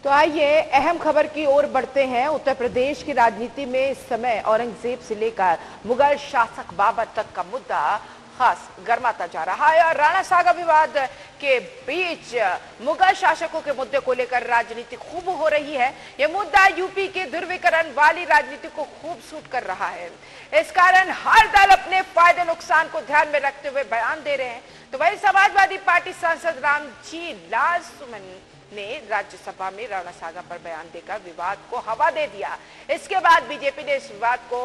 तो आइए अहम खबर की ओर बढ़ते हैं। उत्तर प्रदेश की राजनीति में इस समय औरंगजेब से लेकर मुगल शासक बाबर तक का मुद्दा खास गर्माता जा रहा है और राणा सागा विवाद के बीच मुगल शासकों के मुद्दे को लेकर राजनीति खूब हो रही है। यह मुद्दा यूपी के ध्रुवीकरण वाली राजनीति को खूब सूट कर रहा है। इस कारण हर दल अपने फायदे नुकसान को ध्यान में रखते हुए बयान दे रहे हैं। तो वही समाजवादी पार्टी सांसद रामजी लाल सुमन ने राज्यसभा में राणा सागा पर बयान देकर विवाद को हवा दे दिया। इसके बाद बीजेपी ने इस विवाद को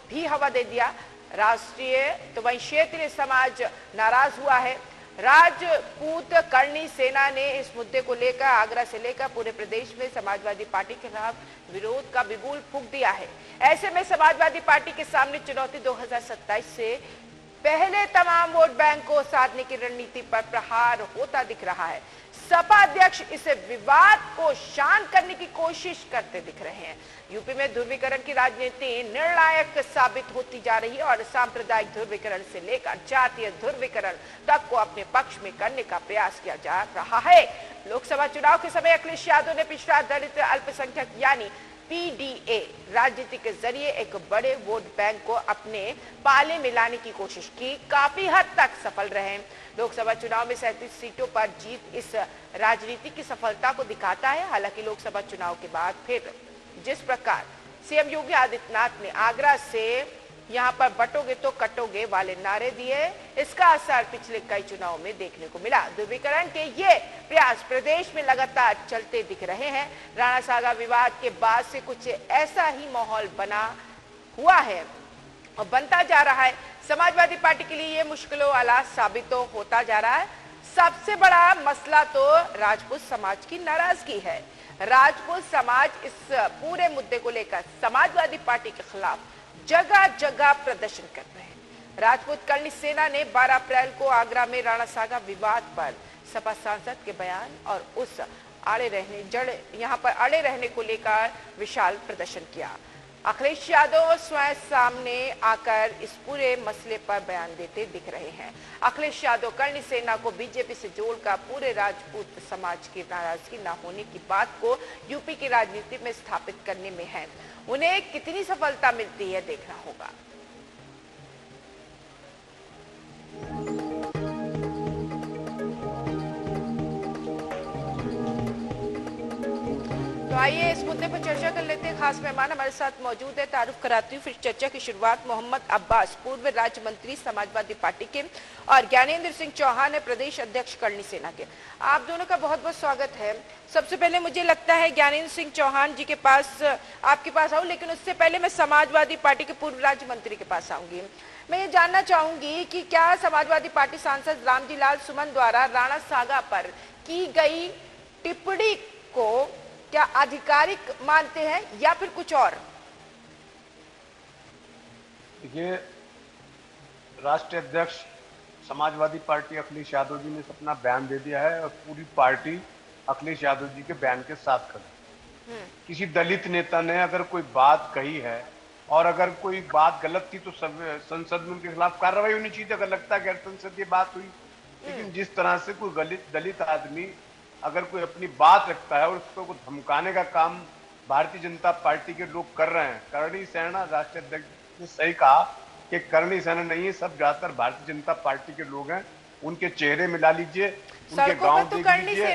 भी हवा दे दिया। राष्ट्रीय तो वहीं क्षेत्रीय समाज नाराज हुआ है। राजपूत करनी सेना ने इस मुद्दे को लेकर आगरा से लेकर पूरे प्रदेश में समाजवादी पार्टी के खिलाफ विरोध का बिगुल फूंक दिया है। ऐसे में समाजवादी पार्टी के सामने चुनौती 2027 से पहले तमाम वोट बैंक को साधने की रणनीति पर प्रहार होता दिख रहा है। सपा अध्यक्ष इस विवाद को शांत करने की कोशिश करते दिख रहे हैं। यूपी में ध्रुवीकरण की राजनीति निर्णायक साबित होती जा रही है और सांप्रदायिक ध्रुवीकरण से लेकर जातीय ध्रुवीकरण तक को अपने पक्ष में करने का प्रयास किया जा रहा है। लोकसभा चुनाव के समय अखिलेश यादव ने पिछड़ा दलित अल्पसंख्यक यानी पीडीए राजनीति के जरिए एक बड़े वोट बैंक को अपने पाले में लाने की कोशिश की। काफी हद तक सफल रहे। लोकसभा चुनाव में 37 सीटों पर जीत इस राजनीति की सफलता को दिखाता है। हालांकि लोकसभा चुनाव के बाद फिर जिस प्रकार सीएम योगी आदित्यनाथ ने आगरा से यहां पर बटोगे तो कटोगे वाले नारे दिए, इसका असर पिछले कई चुनावों में देखने को मिला। ध्रुवीकरण के ये प्रयास प्रदेश में लगातार चलते दिख रहे हैं। राणा सागा विवाद के बाद से कुछ ऐसा ही माहौल बना हुआ है और बनता जा रहा है। समाजवादी पार्टी के लिए ये मुश्किलों वाला साबित तो होता जा रहा है। सबसे बड़ा मसला तो राजपूत समाज की नाराजगी है। राजपूत समाज इस पूरे मुद्दे को लेकर समाजवादी पार्टी के खिलाफ जगह जगह प्रदर्शन कर रहे हैं। राजपूत करनी सेना ने 12 अप्रैल को आगरा में राणा सागा विवाद पर सपा सांसद के बयान और उस यहां पर अड़े रहने को लेकर विशाल प्रदर्शन किया। अखिलेश यादव स्वयं सामने आकर इस पूरे मसले पर बयान देते दिख रहे हैं। अखिलेश यादव करनी सेना को बीजेपी से जोड़कर पूरे राजपूत समाज की नाराजगी न होने की बात को यूपी की राजनीति में स्थापित करने में है। उन्हें कितनी सफलता मिलती है देखना होगा। तो आइए इस मुद्दे पर चर्चा कर लेते हैं। खास मेहमान हमारे साथ मौजूद है। तारुफ कराती हूँ फिर चर्चा की शुरुआत। मोहम्मद अब्बास पूर्व राज्य मंत्री समाजवादी पार्टी के और ज्ञानेंद्र सिंह चौहान है प्रदेश अध्यक्ष करनी सेना के। आप दोनों का बहुत बहुत स्वागत है। सबसे पहले मुझे लगता है ज्ञानेंद्र सिंह चौहान जी के पास आपके पास आऊँ, लेकिन उससे पहले मैं समाजवादी पार्टी के पूर्व राज्य मंत्री के पास आऊंगी। मैं ये जानना चाहूंगी कि क्या समाजवादी पार्टी सांसद रामजी लाल सुमन द्वारा राणा सागा पर की गई टिप्पणी को क्या आधिकारिक मानते हैं या फिर कुछ और? देखिए, राष्ट्रीय अध्यक्ष समाजवादी पार्टी अखिलेश यादव जी ने अपना बयान दे दिया है और पूरी पार्टी अखिलेश यादव जी के बयान के साथ खड़ी। किसी दलित नेता ने अगर कोई बात कही है और अगर कोई बात गलत थी तो संसद में उनके खिलाफ कार्रवाई होनी चाहिए। अगर लगता है गैर संसदीय बात हुई, लेकिन जिस तरह से कोई दलित आदमी अगर कोई अपनी बात रखता है और उसको धमकाने का काम भारतीय जनता पार्टी के लोग कर रहे हैं। करणी सेना, राष्ट्रीय अध्यक्ष ने सही कहा कि करणी सेना नहीं है, सब ज्यादातर भारतीय जनता पार्टी के लोग हैं। उनके चेहरे मिला लीजिए, उनके गांव देख लीजिए।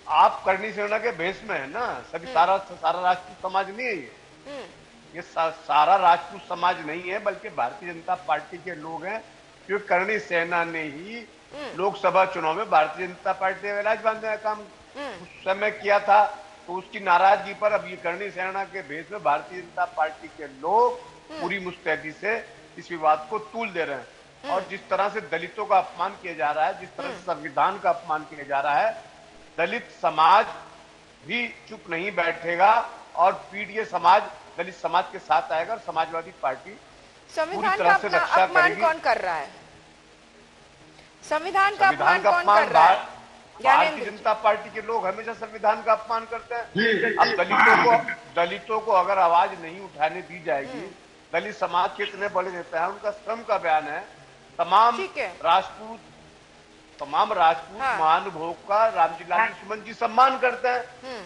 आप करणी सेना के भेष में है ना। सभी सारा राजपूत समाज नहीं है ये सारा राजपूत समाज नहीं है, बल्कि भारतीय जनता पार्टी के लोग हैं। क्योंकि करणी सेना ने ही लोकसभा चुनाव में भारतीय जनता पार्टी ने राज बांधने का काम उस समय किया था। तो उसकी नाराजगी पर अब ये करणी सेना के भेष में भारतीय जनता पार्टी के लोग पूरी मुस्तैदी से इस विवाद को तूल दे रहे हैं। और जिस तरह से दलितों का अपमान किया जा रहा है, जिस तरह से संविधान का अपमान किया जा रहा है, दलित समाज भी चुप नहीं बैठेगा और पीडीए समाज दलित समाज के साथ आएगा और समाजवादी पार्टी पूरी तरह से रक्षा करेगी। कौन कर रहा है? संविधान का अपमान कौन कर रहा है? भारतीय जनता पार्टी के लोग हमेशा संविधान का अपमान करते हैं। अब दलितों को अगर आवाज नहीं उठाने दी जाएगी, दलित समाज के इतने बड़े नेता हैं, उनका श्रम का बयान है, तमाम राजपूत तमाम राजपूत हाँ। महानुभाव का रामजी लाल सुमन जी सम्मान करते हैं,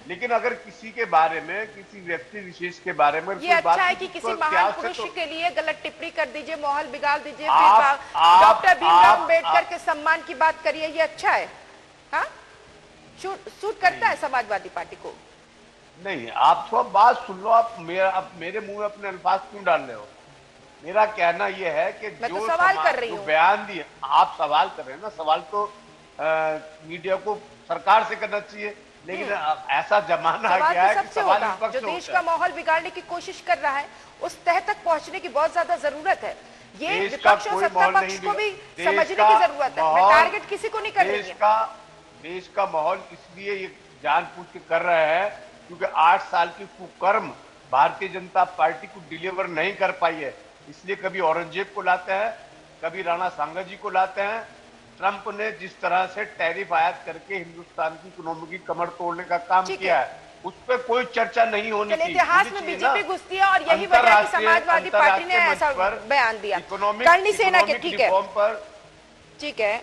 लेकिन अगर किसी के बारे में, किसी व्यक्ति विशेष के बारे में ये कोई अच्छा है बात कि उस किसी पर महान इतिहास से पुरुष तो के लिए गलत टिप्पणी कर दीजिए, माहौल बिगाड़ दीजिए, आप- फिर डॉक्टर भीमराव अम्बेडकर आप- के सम्मान की बात करिए, ये अच्छा है? हाँ, सूट करता है समाजवादी पार्टी को? नहीं, आप थोड़ा बात सुन लो। आप मेरे मुंह में अपने अल्फाज क्यों डाल रहे हो? मेरा कहना यह है कि मैं तो जो सवाल कर रही जो हूँ। बयान दिए, आप सवाल कर रहे हैं ना, सवाल तो मीडिया को सरकार से करना चाहिए, लेकिन ऐसा जमाना आ सवाल गया तो है कि सबसे सवाल होगा। विपक्ष जो से देश होता का है। माहौल बिगाड़ने की कोशिश कर रहा है, उस तह तक पहुंचने की बहुत ज्यादा जरूरत है। ये देश का विपक्ष और कोई सत्ता माहौल पक्ष नहीं को भी बिगड़ा- समझने देश की का जरूरत है। मैं माहौल- टारगेट किसी को नहीं कर रही है। देश का माहौल इसलिए ये जानबूझ के कर रहा है क्योंकि 8 साल की कुकर्म भारतीय जनता पार्टी को डिलीवर नहीं कर पाई है। इसलिए कभी औरंगजेब को लाते हैं, कभी राणा सांगा जी को लाते हैं। ट्रंप ने जिस तरह से टैरिफ आयात करके हिंदुस्तान की इकोनॉमी की कमर तोड़ने का काम ठीक किया है, उस पर कोई चर्चा नहीं होनी चलिए, चाहिए। इतिहास में बीजेपी घुसती है और यही वजह है कि समाजवादी पार्टी ने ऐसा बयान दिया। करणी सेना के, ठीक है, पर ठीक है,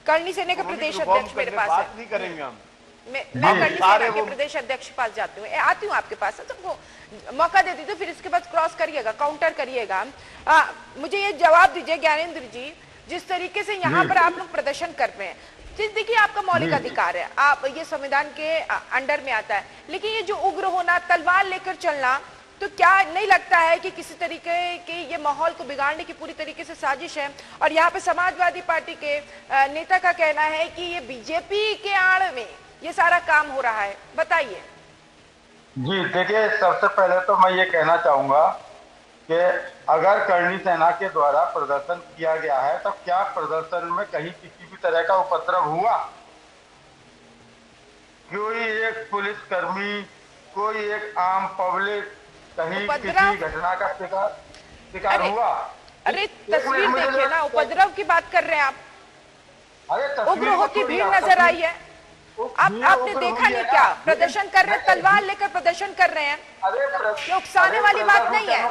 करणी सेना के प्रदेश अध्यक्ष मेरे पास बात है। नहीं करेंगे हम। मैं करणी सेना सारे के वो- प्रदेश अध्यक्ष के पास जाती हूँ, आती हूँ आपके पास, सबको मौका दे दीजिए, फिर इसके बाद क्रॉस करिएगा, काउंटर करिएगा। मुझे ये जवाब दीजिए ज्ञानेंद्र जी, जिस तरीके से यहाँ पर आप लोग प्रदर्शन कर रहे हैं, देखिए आपका मौलिक अधिकार है, आप ये संविधान के अंडर में आता है, लेकिन ये जो उग्र होना, तलवार लेकर चलना, तो क्या नहीं लगता है कि किसी तरीके के ये माहौल को बिगाड़ने की पूरी तरीके से साजिश है? और यहाँ पे समाजवादी पार्टी के नेता का कहना है कि ये बीजेपी के आड़ में ये सारा काम हो रहा है, बताइए। जी देखिए, सबसे पहले तो मैं ये कहना चाहूंगा कि अगर करणी सेना के द्वारा प्रदर्शन किया गया है तो क्या प्रदर्शन में कहीं किसी भी तरह का उपद्रव हुआ? कोई एक पुलिसकर्मी, कोई एक आम पब्लिक कहीं किसी घटना का शिकार हुआ? अरे तस्वीर देखिए ना, उपद्रव की बात कर रहे हैं आप। अरे उग्र होती भीड़ नजर आई है। आपने देखा नहीं क्या? प्रदर्शन कर रहे हैं, तलवार लेकर प्रदर्शन कर रहे हैं। ये उकसाने वाली बात नहीं है।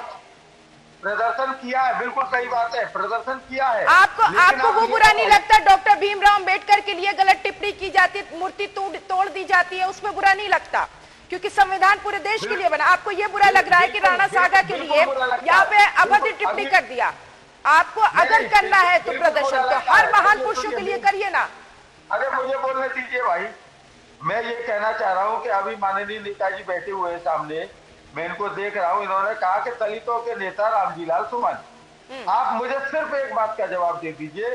प्रदर्शन किया है, बिल्कुल सही बात है, प्रदर्शन किया है। आपको वो बुरा नहीं लगता डॉक्टर भीमराव अम्बेडकर के लिए गलत टिप्पणी की जाती है, मूर्ति तोड़ दी जाती है, उसमें बुरा नहीं लगता? क्योंकि संविधान पूरे देश के लिए बना। आपको ये बुरा लग रहा है कि राणा सागा के लिए यहाँ पे अभद्र टिप्पणी कर दिया? आपको अगर करना है तो प्रदर्शन तो हर महान पुरुषों के लिए करिए ना। अरे मुझे बोलने दीजिए भाई, मैं ये कहना चाह रहा हूँ कि अभी माननीय नेताजी बैठे हुए हैं सामने, मैं इनको देख रहा हूँ, इन्होंने कहा कि दलितों के नेता रामजी लाल सुमन। आप मुझे सिर्फ एक बात का जवाब दे दीजिए,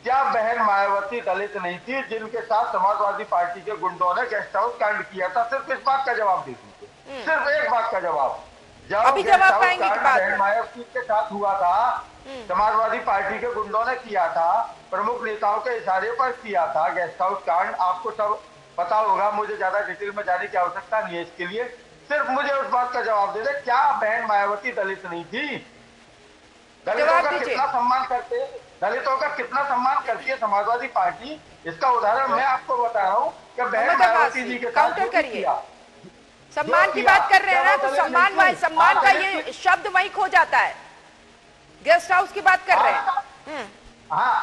क्या बहन मायावती दलित नहीं थी जिनके साथ समाजवादी पार्टी के गुंडों ने गेस्ट हाउस कांड किया था? सिर्फ इस बात का जवाब दे दीजिए, सिर्फ एक बात का जवाब। जब गेस्ट हाउस कांड बहन मायावती के साथ हुआ था, समाजवादी पार्टी के गुंडों ने किया था, प्रमुख नेताओं के इशारे पर किया था गेस्ट हाउस कांड, आपको सब पता होगा, मुझे ज्यादा डिटेल में जाने की आवश्यकता नहीं है इसके लिए। सिर्फ मुझे उस बात का जवाब दे दे, क्या बहन मायावती दलित नहीं थी? दलितों का कितना सम्मान करते, दलितों का कितना सम्मान करती है समाजवादी पार्टी, इसका उदाहरण मैं आपको बता रहा हूँ कि बहन मायावती जी के साथ किया। सम्मान की बात कर रहे हैं ना, तो सम्मान का ये शब्द वहीं खो जाता है। गेस्ट हाउस की बात कर रहे हैं। हाँ,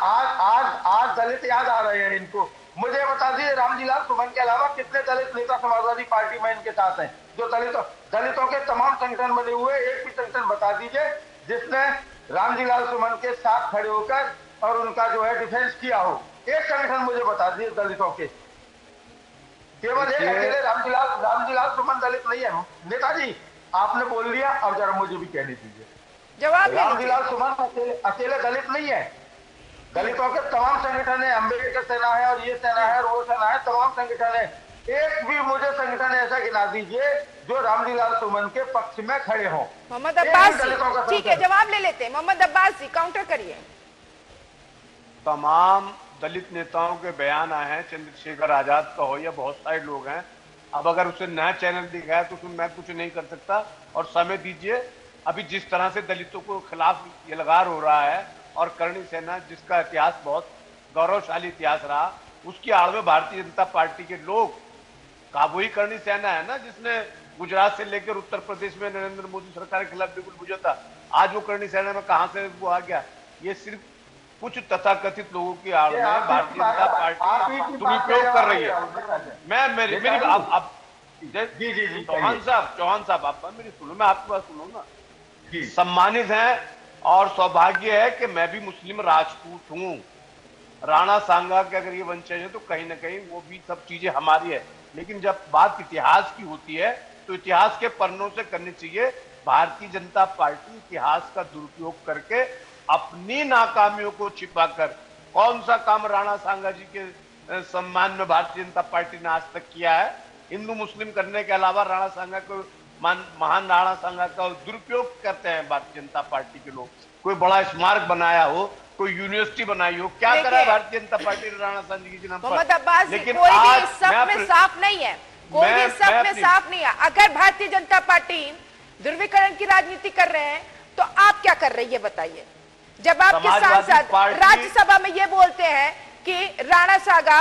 आज दलित याद आ रहे हैं इनको। मुझे बता दीजिए, रामजी लाल सुमन के अलावा कितने दलित नेता समाजवादी पार्टी में इनके साथ हैं, जो दलितों के तमाम संगठन बने हुए, एक भी संगठन बता दीजिए जिसने रामजी लाल सुमन के साथ खड़े होकर और उनका जो है डिफेंस किया हो। एक संगठन मुझे बता दीजिए दलितों के। केवल एक अकेले रामजी लाल सुमन दलित नहीं है। नेताजी आपने बोल लिया, अब जरा मुझे भी कहने दीजिए जवाब। रामजी लाल सुमन अकेले दलित नहीं है, दलितों के तमाम संगठन है, अम्बेडकर सेना है और ये सेना है और वो सेना है, तमाम संगठन है। एक भी मुझे संगठन ऐसा गिना दीजिए जो रामजी लाल सुमन के पक्ष में खड़े हों। मोहम्मद अब्बास जी, ठीक है, जवाब ले लेते हैं। मोहम्मद अब्बास जी, काउंटर करिए। तमाम दलित नेताओं के बयान आए हैं, चंद्रशेखर आजाद का हो या बहुत सारे लोग हैं। अब अगर उसे नया चैनल दिखाया तो उसमें मैं कुछ नहीं कर सकता, और समय दीजिए। अभी जिस तरह से दलितों को खिलाफ यलगार हो रहा है, और करणी सेना जिसका इतिहास बहुत गौरवशाली इतिहास रहा, उसकी आड़ में भारतीय जनता पार्टी के लोग, का वही करणी सेना है ना जिसने गुजरात से लेकर उत्तर प्रदेश में नरेंद्र मोदी सरकार के खिलाफ बिल्कुल बुझा था। आज वो करणी सेना में कहां से वो आ गया? ये सिर्फ कुछ तथाकथित लोगों की आड़ ये में आप भारतीय जनता पार्टी दुरुपयोग कर रही है। मैं मेरी अब जी जी जी चौहान साहब आप मेरी सुनो, मैं आपकी बात सुनो ना। जी सम्मानित हैं और सौभाग्य है कि मैं भी मुस्लिम राजपूत हूं। राणा सांगा के अगर ये वंशज है तो कहीं ना कहीं वो भी सब चीजें हमारी है, लेकिन जब बात इतिहास की होती है तो इतिहास के पन्नों से करनी चाहिए। भारतीय जनता पार्टी इतिहास का दुरुपयोग करके अपनी नाकामियों को छिपाकर कौन सा काम राणा सांगा जी के सम्मान में भारतीय जनता पार्टी ने आज तक किया है? हिंदू मुस्लिम करने के अलावा राणा सांगा को महान राणा सांगा का दुरुपयोग करते हैं भारतीय जनता पार्टी के लोग। कोई बड़ा स्मारक बनाया हो, कोई यूनिवर्सिटी बनाई हो, क्या करा है भारतीय जनता पार्टी ने राणा सांगा जी के नाम पर? मोहम्मद अब्बास, लेकिन कोई भी आज इस सब में साफ नहीं है, कोई भी इस सब में साफ नहीं है। अगर भारतीय जनता पार्टी ध्रुवीकरण की राजनीति कर रहे हैं तो आप क्या कर रही है बताइए? जब आपके सांसद राज्यसभा में ये बोलते हैं कि राणा सांगा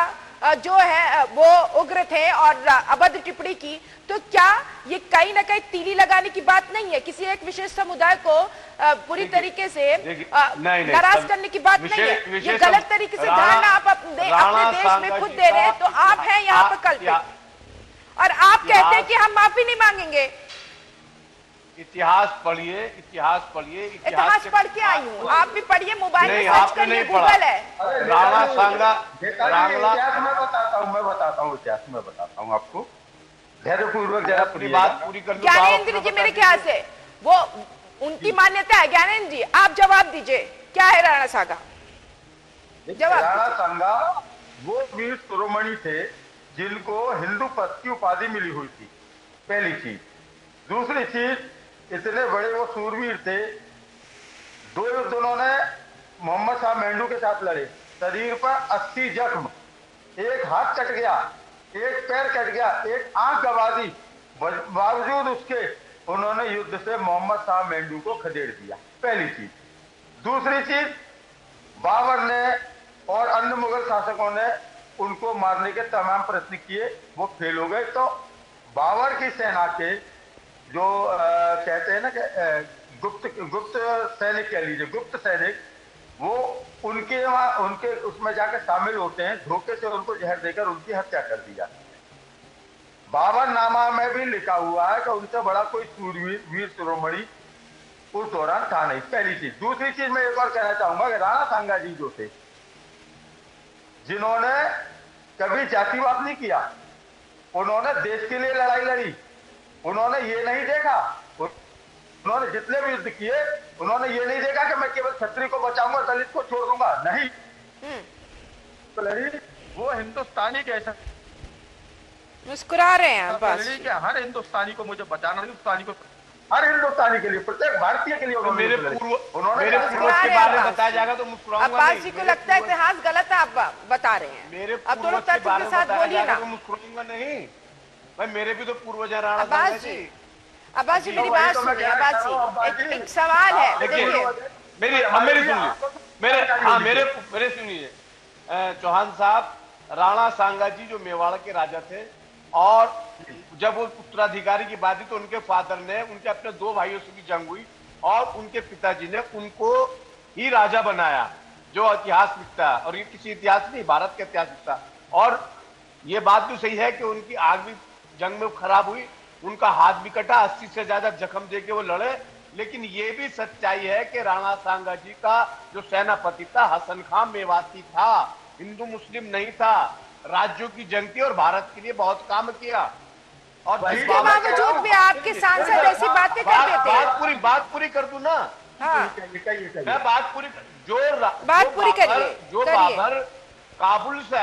जो है वो उग्र थे और अभद्र टिप्पणी की, तो क्या ये कहीं ना कहीं तीली लगाने की बात नहीं है? किसी एक विशेष समुदाय को पूरी तरीके से नाराज करने की बात नहीं है। ये गलत तरीके से धारणा आप अपने देश में खुद दे रहे हैं। तो आप हैं यहाँ पर कल और आप कहते हैं कि हम माफी नहीं मांगेंगे। इतिहास पढ़िए, इतिहास पढ़ के आई हूँ, आप भी पढ़िए, मोबाइल में सर्च करिए, गूगल है। राणा सांगा इतिहास मैं बताता हूँ आपको धैर्यपूर्वक। जरा अपनी बात पूरी कर लो। ज्ञानेंद्र जी, मेरे ख्याल से वो उनकी मान्यता है। ज्ञानेंद्र जी आप जवाब दीजिए, क्या है राणा सांगा? जवाब। राणा सांगा वो वीर शिरोमणि थे जिनको हिंदू पद की उपाधि मिली हुई थी, पहली चीज। दूसरी चीज, इतने बड़े वो सूरवीर थे, 2 युद्ध उन्होंने मोहम्मद शाह मेंढू के साथ लड़े, शरीर पर 80 जख्म, एक हाथ कट गया, एक पैर कट गया, एक आंख गंवा दी, बावजूद उसके उन्होंने युद्ध से मोहम्मद शाह मेंढू को खदेड़ दिया, पहली चीज। दूसरी चीज, बाबर ने और अन्य मुगल शासकों ने उनको मारने के तमाम प्रयत्न किए, वो फेल हो गए। तो बाबर की सेना के जो कहते हैं ना कि गुप्त सैनिक कह लीजिए, गुप्त सैनिक, वो उनके वहां उनके उसमें जाकर शामिल होते हैं, धोखे से उनको जहर देकर उनकी हत्या कर दी जाती है। बाबर नामा में भी लिखा हुआ है कि उनसे बड़ा कोई सूरवीर वीर शिरोमणि उस दौरान था नहीं, पहली चीज। दूसरी चीज मैं एक और कहना चाहूंगा कि राणा सांगा जी जो थे, जिन्होंने कभी जातिवाद नहीं किया, उन्होंने देश के लिए लड़ाई लड़ी, उन्होंने ये नहीं देखा, उन्होंने जितने भी युद्ध किए उन्होंने ये नहीं देखा कि मैं केवल क्षत्रिय को बचाऊंगा, दलित को छोड़ दूंगा, नहीं। तो लड़ी वो हिंदुस्तानी कैसा मुस्कुरा रहे हैं लड़ी कि हर हिंदुस्तानी को मुझे बचाना, हिंदुस्तानी को, हर हिंदुस्तानी के लिए, प्रत्येक भारतीय के लिए मेरे पूर्वज के बारे में बताया जाएगा तो मुस्कुराऊंगा। अब्बास जी को लगता है इतिहास गलत है, आप बता रहे हैं। मेरे अब थोड़ा तथ्य के साथ बोलिए ना। मुस्कुराऊंगा नहीं भाई, मेरे भी तो पूर्वज हैं राणा सांगा जी। अब्बास जी मेरी बात सुनिए। अब्बास जी एक सवाल है, देखिए मेरी सुनिए, मेरे सुनिए चौहान साहब, राणा सांगा जी जो मेवाड़ के राजा थे, और जब वो उत्तराधिकारी की बात थी तो उनके फादर ने, उनके अपने 2 भाइयों से भी जंग हुई और उनके पिताजी ने उनको ही राजा बनाया, जो इतिहास लिखता है। और ये किसी इतिहास नहीं, भारत का इतिहास लिखता है। और ये बात भी सही है कि उनकी आग भी जंग में खराब हुई, उनका हाथ भी कटा, 80 से ज्यादा जख्म देके वो लड़े। लेकिन ये भी सच्चाई है कि राणा सांगा जी का जो सेनापति था हसन खां मेवाती था, हिंदू मुस्लिम नहीं था, राज्यों की जंग थी और भारत के लिए बहुत काम किया। और इसके बावजूद भी आपके सांसद ऐसी बातें कर देते हैं। बात पूरी कर दूं ना। हाँ। मैं बात पूरी जो बाबर काबुल से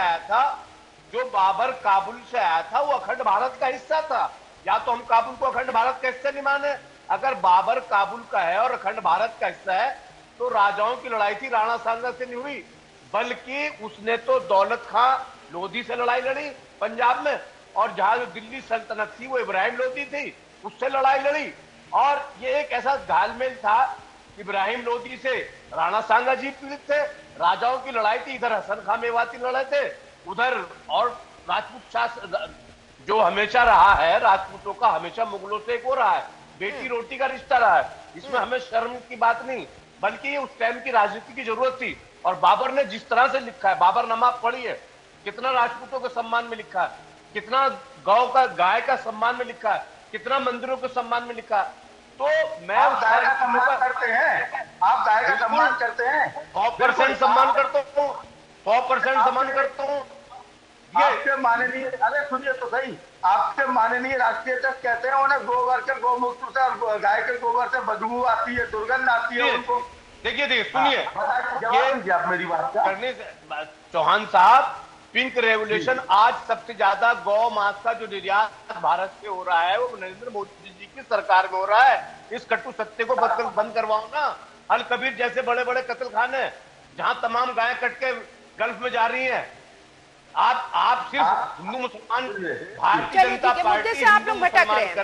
आया था, वो अखंड भारत का हिस्सा था। या तो हम काबुल को अखंड भारत का हिस्सा नहीं माने, अगर बाबर काबुल का है और अखंड भारत का हिस्सा है तो राजाओं की लड़ाई थी राणा सांगा से नहीं हुई, बल्कि उसने तो दौलत खां लोधी से लड़ाई लड़ी पंजाब में, और जहां जो दिल्ली सल्तनत थी वो इब्राहिम लोधी थी, उससे लड़ाई लड़ी। और ये एक ऐसा घालमेल था, इब्राहिम लोधी से राणा सांगा जी पीड़ित थे, राजाओं की लड़ाई थी, इधर हसन खां मेवाती लड़े थे, उधर और राजपूत शासन जो हमेशा रहा है, राजपूतों का हमेशा मुगलों से एक हो रहा है, बेटी रोटी का रिश्ता रहा है, इसमें हमें शर्म की बात नहीं। बल्कि ये उस टाइम की राजनीति की जरूरत थी। और बाबर ने जिस तरह से लिखा है, बाबरनामा पढ़ी है, कितना राजपूतों के सम्मान में लिखा है, कितना गौ का गाय का सम्मान में लिखा है, कितना मंदिरों के सम्मान में लिखा है। तो मैं आप गाय का सम्मान करते हैं, आप गाय का सम्मान करते हैं, 100% सम्मान करता हूँ, 100% सम्मान करता हूँ। आपके माननीय, अरे सुनिए तो सही, आपके माननीय राष्ट्रीय अध्यक्ष कहते हैं उन्हें गोबर के गौमूत्र से और गाय के गोबर से बदबू आती है, दुर्गंध आती है उनको। देखिए सुनिए, ये आप मेरी बात करने से चौहान साहब, पिंक रेवोल्यूशन आज सबसे ज्यादा गौ मांस का जो निर्यात भारत से हो रहा है वो नरेंद्र मोदी जी की सरकार में हो रहा है। इस कटु सत्य को बंद करवाओ ना। अल कबीर जैसे बड़े बड़े कत्ल खाने जहां तमाम गायें कट के गल्फ में जा रही हैं, आप सिर्फ हिंदू मुसलमान, भारतीय जनता पार्टी मुद्दे से आप लोग भटक रहे हैं,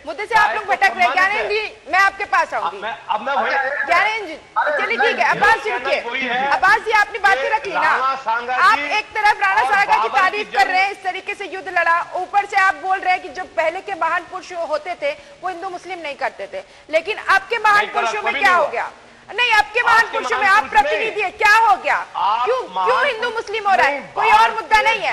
मुद्दे से आप लोग भटक रहे हैं। ज्ञानेंद्र जी, मैं आपके पास आऊंगी। ज्ञानेंद्र जी, चलिए ठीक है, अब्बास जी रुकिए। अब्बास जी, आपने बातें रख ली ना। आप एक तरफ राणा सागा की तारीफ कर रहे हैं, इस तरीके से युद्ध लड़ा, ऊपर से आप बोल रहे हैं कि जो पहले के महान पुरुष होते थे वो हिंदू मुस्लिम नहीं करते थे, लेकिन आपके महान पुरुषों में क्या हो गया? नहीं, आपके महान पुरुषों में आप प्रतिनिधि है, क्या हो गया? क्यों हिंदू मुस्लिम हो रहा है? कोई और मुद्दा नहीं है।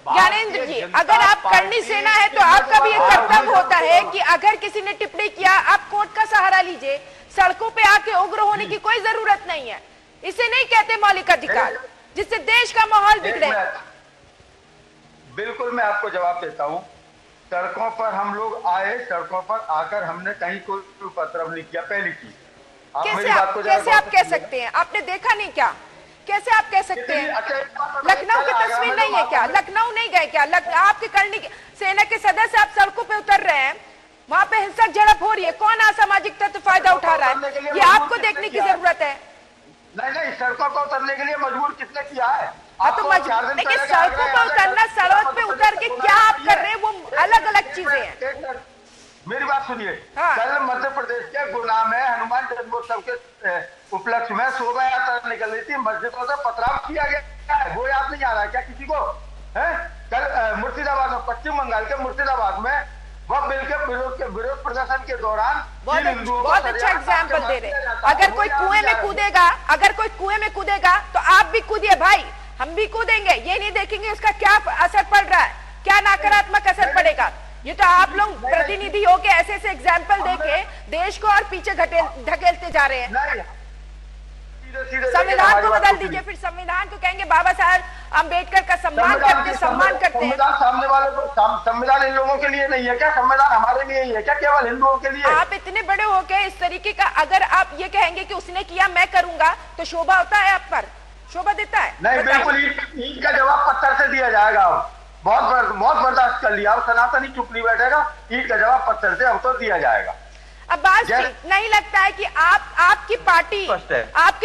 ज्ञानेंद्र जी, अगर आप करनी सेना है तो आपका भी एक कर्तव्य होता है कि अगर किसी ने टिप्पणी किया, आप कोर्ट का सहारा लीजिए। सड़कों पे आके उग्र होने की कोई जरूरत नहीं है। इसे नहीं कहते मौलिक अधिकार, जिससे देश का माहौल बिगड़े। बिल्कुल, मैं आपको जवाब देता हूँ। सड़कों पर हम लोग आए, सड़कों पर आकर हमने कहीं कोई उपद्रव नहीं किया, पहली चीज। कैसे आप कह सकते हैं? आपने देखा नहीं क्या? कैसे आप कह सकते हैं? लखनऊ की तस्वीर नहीं है क्या? लखनऊ नहीं गए क्या? आपके करनी सेना के सदस्य आप सड़कों पे उतर रहे हैं, वहां पे हिंसक झड़प हो रही है, कौन असामाजिक तत्व फायदा उठा रहा है? ये आपको देखने की जरूरत है। नहीं, सड़कों पर उतरने के लिए मजबूर किसने किया है? तो मजबूर, देखिए सड़कों पर उतरना, सड़क पे उतर के क्या आप कर रहे हैं, वो अलग अलग चीजें हैं। मेरी बात सुनिए। कल मध्य प्रदेश के गुना में हनुमान जन्मोत्सव के उपलक्ष्य में शोभा यात्रा निकल रही थी, मस्जिदों से पथराव किया गया है, वो याद नहीं आ रहा क्या किसी को? है कल मुर्शिदाबाद में, पश्चिम बंगाल के मुर्शिदाबाद में वह बिल के विरोध प्रदर्शन के दौरान बहुत अच्छा एग्जाम्पल दे रहे। अगर कोई कुएं में कूदेगा, अगर कोई कुएं में कूदेगा तो आप भी कूदिए भाई, हम भी कूदेंगे। ये नहीं देखेंगे उसका क्या असर पड़ रहा है, क्या नकारात्मक असर पड़ेगा। ये तो आप लोग प्रतिनिधि हो के ऐसे ऐसे एग्जाम्पल देके देश को और पीछे धकेलते जा रहे हैं। संविधान को बदल दीजिए, फिर संविधान को कहेंगे बाबा साहब अम्बेडकर का सम्मान करते हैं। सामने वाले को संविधान इन लोगों के लिए नहीं है क्या? संविधान हमारे लिए ही है क्या, केवल हिंदुओं के लिए? आप इतने बड़े हो गए, इस तरीके का अगर आप ये कहेंगे कि उसने किया मैं करूंगा, तो शोभा होता है आप पर? शोभा देता है? नहीं, बिल्कुल ईंट का जवाब पत्थर से दिया जाएगा। बहुत बर्दाश्त कर लिया, सनातनी चुप नहीं बैठेगा। ईंट का जवाब पत्थर से अब तो दिया जाएगा। अब्बास जी, नहीं लगता है कि आपकी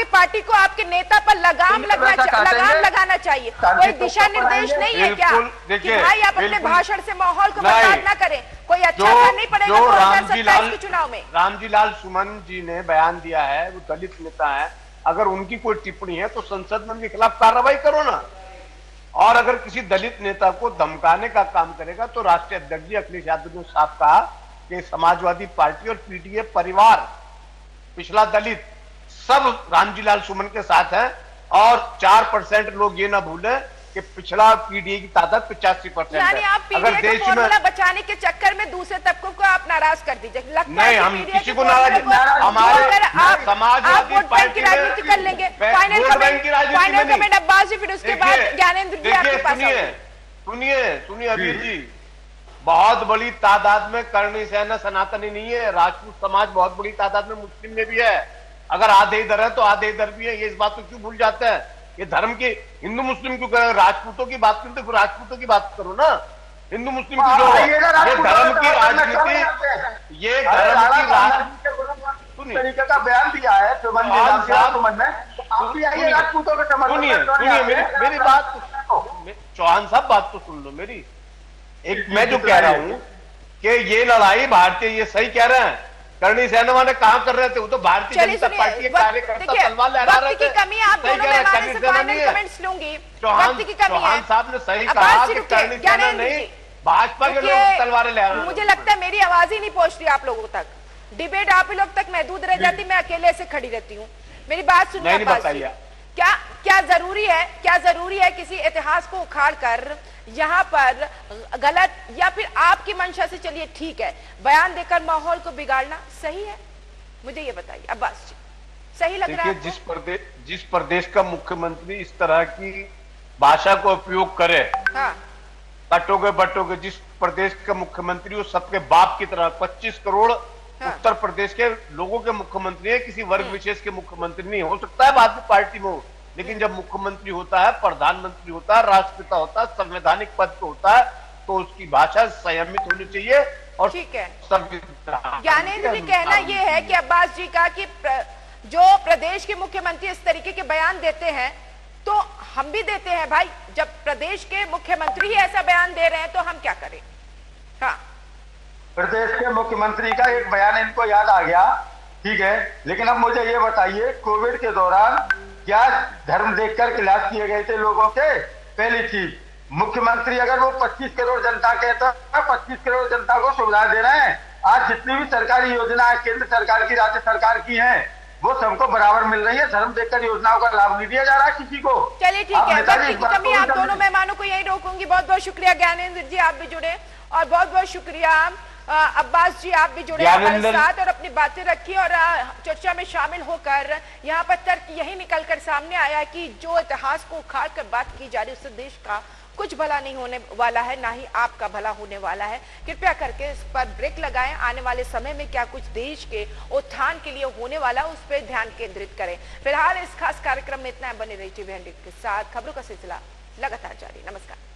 पार्टी को आपके नेता पर लगाम लगाना चाहिए? कोई दिशा निर्देश नहीं है क्या कि भाई आप अपने भाषण से माहौल को बर्बाद ना करें? कोई अच्छा असर नहीं पड़ेगा 2027 के चुनाव में? रामजी लाल सुमन जी ने बयान दिया है, वो दलित नेता है, अगर उनकी कोई टिप्पणी है तो संसद में उनके खिलाफ कार्रवाई करो ना। और अगर किसी दलित नेता को धमकाने का काम करेगा तो राष्ट्रीय अध्यक्ष जी अखिलेश यादव ने साफ कहा कि समाजवादी पार्टी और पीडीए परिवार, पिछला दलित, सब रामजी लाल सुमन के साथ हैं। और 4% लोग ये ना भूलें कि पिछला पीडीए की तादाद 85% है। यानी आप पीडीए को फॉर्मूला बचाने के चक्कर में दूसरे तबकों को आप नाराज कर दीजिए। नहीं, हम किसी को नाराज, हमारे समाजवादी पार्टी की राजनीति कर लेंगे। फाइनल कमेंट अब्बास जी, फिर उसके बाद ज्ञानेंद्र जी आपके पास। सुनिए अबीर जी, बहुत बड़ी तादाद में करनी सेना सनातनी नहीं है, राजपूत समाज बहुत बड़ी तादाद में मुस्लिम में भी है। अगर आधे इधर है तो आधे इधर भी है, ये इस बात को क्यों भूल जाते हैं? ये धर्म की हिंदू मुस्लिम क्यों करें? राजपूतों की बात करो तो फिर राजपूतों की बात करो ना। हिंदू मुस्लिम की जो ये धर्म की राजनीति, ये धर्म की राजनीति तरीके का बयान दिया है सुनिए मेरी बात, चौहान साहब बात तो सुन लो मेरी। एक मैं जो कह रहा हूं कि ये लड़ाई भारतीय, ये सही कह रहे हैं, करनी सेना वाले कहाँ कर रहे थे? वो तो भारतीय जनता पार्टी के कार्यकर्ता तलवार लहरा रहे थे। चौहान साहब ने सही कहा कि करनी सेना नहीं, भाजपा के लोग तलवारें लहरा रहे। मुझे लगता है मेरी आवाज ही नहीं पहुंच रही आप लोगों तक। डिबेट आप ही लोग तक महदूद रह जाती, मैं अकेले से खड़ी रहती हूँ। मेरी बात सुनिए नहीं अब्बास जी। बताइए। क्या जरूरी है किसी इतिहास को उखाड़ कर यहाँ पर गलत या फिर आपकी मंशा से, चलिए ठीक है, बयान देकर माहौल को बिगाड़ना सही है? मुझे ये बताइए अब्बास जी, सही लग रहा है देखिए, जिस प्रदेश का मुख्यमंत्री इस तरह की भाषा को उपयोग करे, हाँ, कटोगे बटोगे, जिस प्रदेश का मुख्यमंत्री वो सबके बाप की तरह 25 करोड़ उत्तर प्रदेश के लोगों के मुख्यमंत्री है, किसी वर्ग विशेष के मुख्यमंत्री नहीं। हो सकता है बाद में पार्टी में हो, लेकिन जब मुख्यमंत्री होता है, प्रधानमंत्री होता है, राष्ट्रपिता होता है, संवैधानिक पद पे होता है, तो उसकी भाषा संयमित होनी चाहिए। और ठीक है, ज्ञानेंद्र जी, कहना यह है कि अब्बास जी का कि जो प्रदेश के मुख्यमंत्री इस तरीके के बयान देते हैं तो हम भी देते हैं भाई। जब प्रदेश के मुख्यमंत्री ही ऐसा बयान दे रहे हैं तो हम क्या करें? हाँ, प्रदेश के मुख्यमंत्री का एक बयान इनको याद आ गया, ठीक है, लेकिन अब मुझे ये बताइए, कोविड के दौरान क्या धर्म देखकर क्लास किए गए थे लोगों के? पहली चीज, मुख्यमंत्री अगर वो 25 करोड़ जनता के, तो 25 करोड़ जनता को सुविधा दे रहे हैं। आज जितनी भी सरकारी योजना केंद्र सरकार की, राज्य सरकार की है, वो सबको बराबर मिल रही है। धर्म देखकर योजनाओं का लाभ नहीं दिया जा रहा किसी को। चलिए ठीक है, वक्त की कमी, आप दोनों मेहमानों को यही रोकूंगी। बहुत बहुत शुक्रिया ज्ञानेंद्र जी, आप भी जुड़े, और बहुत बहुत शुक्रिया अब्बास जी, आप भी जुड़े हमारे साथ और अपनी बातें रखी और चर्चा में शामिल होकर यहाँ पर तर्क यही निकलकर सामने आया कि जो इतिहास को उखाड़ कर बात की जा रही है, उससे देश का कुछ भला नहीं होने वाला है, ना ही आपका भला होने वाला है। कृपया करके इस पर ब्रेक लगाएं। आने वाले समय में क्या कुछ देश के उत्थान के लिए होने वाला है, उस पर ध्यान केंद्रित करें। फिलहाल इस खास कार्यक्रम में इतना, बने रही टीवी 100 के साथ। खबरों का सिलसिला लगातार जारी। नमस्कार।